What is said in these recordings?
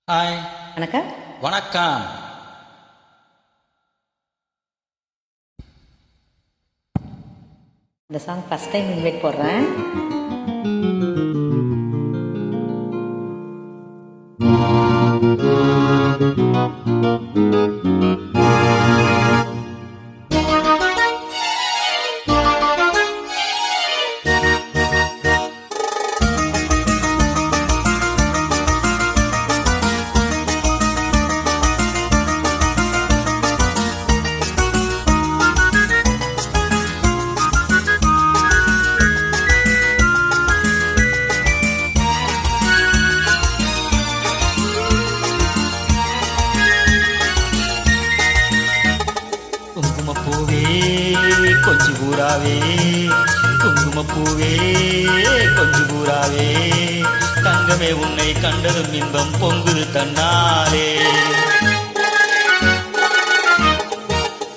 Hi. வணக்கம். வணக்கம். இந்த சாங் ஃபர்ஸ்ட் டைம் இன்வைட் போடுறேன். குங்குமப்பூவே கொஞ்சு பூராவே, குங்குமப்பூவே கொஞ்சு பூராவே, தங்கமே உன்னை கண்டதும் இன்பம் பொங்குது தன்னாலே.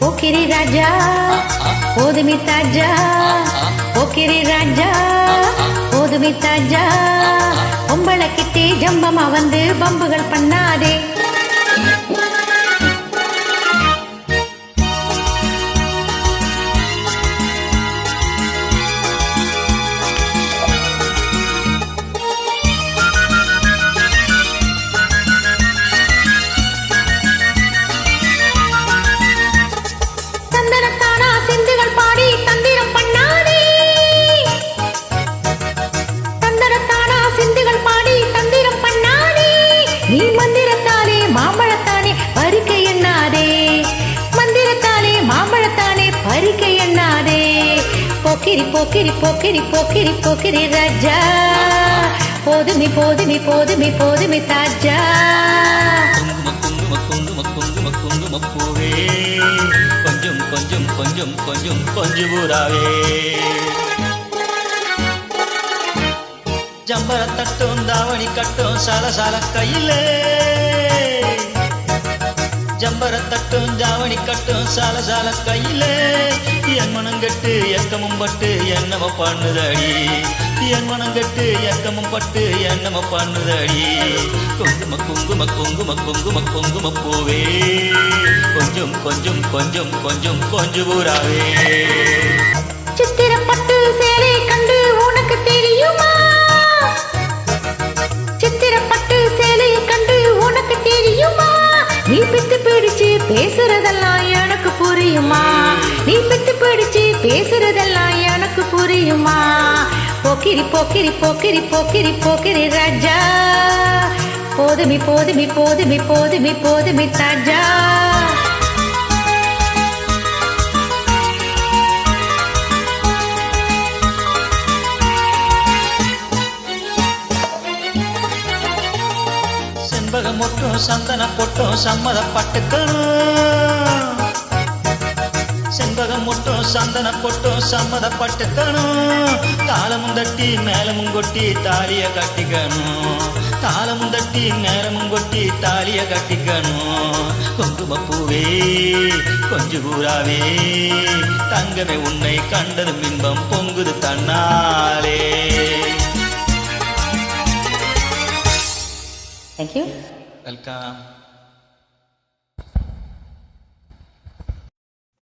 போக்கிரி ராஜா போதுமி தாஜா, போக்கிரி ராஜா போதுமி தாஜா, பொம்பளை கிட்டே ஜம்பமா வந்து பம்புகள் பண்ணாதே. நீ மந்திரத்தாலே மாம்பழத்தானே பறிக்க எண்ணாதே, மந்திரத்தாலே மாம்பழத்தானே பறிக்க எண்ணாதே. போக்கிரி போக்கிரி போக்கிரி போக்கிரி போக்கிரி ராஜா, போதுமி போதுமி போதுமி போதுமி தாஜா. குங்கும குங்கும குங்கும குங்கும குங்குமப்பூவே கொஞ்சம் கொஞ்சம் கொஞ்சம் கொஞ்சம் கொஞ்சு பூராவே, ஜம்பர தட்டும் தாவணி கட்டும் சலசல கையிலே, ஜம்பர தட்டும் தாவணி கட்டும் சலசல கையிலே, என் மனம் கெட்டு எக்கமும் பட்டு என்னம பண்ணுதடி, என் மனம் கெட்டு எக்கமும் பட்டு என்னம பண்ணுதடி. குங்கும குங்கும குங்கும குங்கும குங்கும பூவே கொஞ்சம் கொஞ்சம் கொஞ்சம் கொஞ்சம் கொஞ்சு பூராவே. சித்திரப்பட்டு சேலை கண்டு உனக்கு தெரியுமா, சித்திரப்பட்டு சேலையை கண்டு உனக்கு தெரியுமா, நீ பித்து பிடிச்சு பேசுறதெல்லாம் எனக்கு புரியுமா, நீ பித்து பிடிச்சு பேசுறதெல்லாம் எனக்கு புரியுமா. போக்கிரி போக்கிரி போக்கிரி போக்கிரி போக்கிரி ராஜா, போதுமி போதுமி போதுமி போதுமி போதுமி தாஜா. செண்பகம் மொட்டும் சந்தன பொட்டும் சம்மதப்பட்டுக்கணும், செண்பகம் மொட்டும் சந்தன பொட்டும் சம்மதப்பட்டுக்கணும், தாளமும் தட்டி மேலமும் கொட்டி தாலிய கட்டிக்கணும், தாளமும் தட்டி மேலமும் கொட்டி தாலிய கட்டிக்கணும். குங்குமப்பூவே கொஞ்சு பூராவே, தங்கமே உன்னை கண்டதும் இன்பம் பொங்குது தன்னாலே. Thank you. வெல்கம்.